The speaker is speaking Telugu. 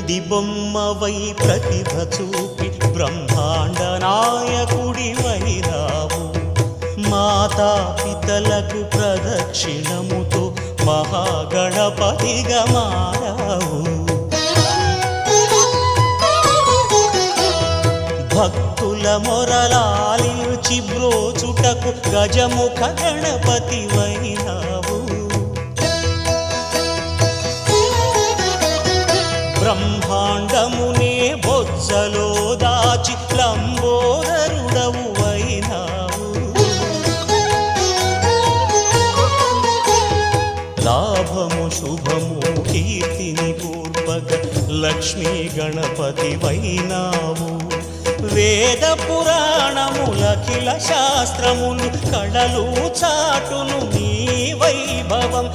గుడి బొమ్మవై ప్రతిభ చూపి బ్రహ్మాండ నాయకుడివైనావు. మాతా పితలకు ప్రదక్షిణముతో మహాగణపతిగా మారావు. భక్తుల మొరలాలించి బ్రోచుటకు గజముఖ గణపతివైనావు. బ్రహ్మాండమునే బొజ్జలో దాచి లంబోదరుడవు అయినావు. లాభము శుభము కీర్తిని పూర్వక లక్ష్మీ గణపతివైనావు. వేద పురాణములఖిల శాస్త్రములు కళలు చాటును నీ వైభవం.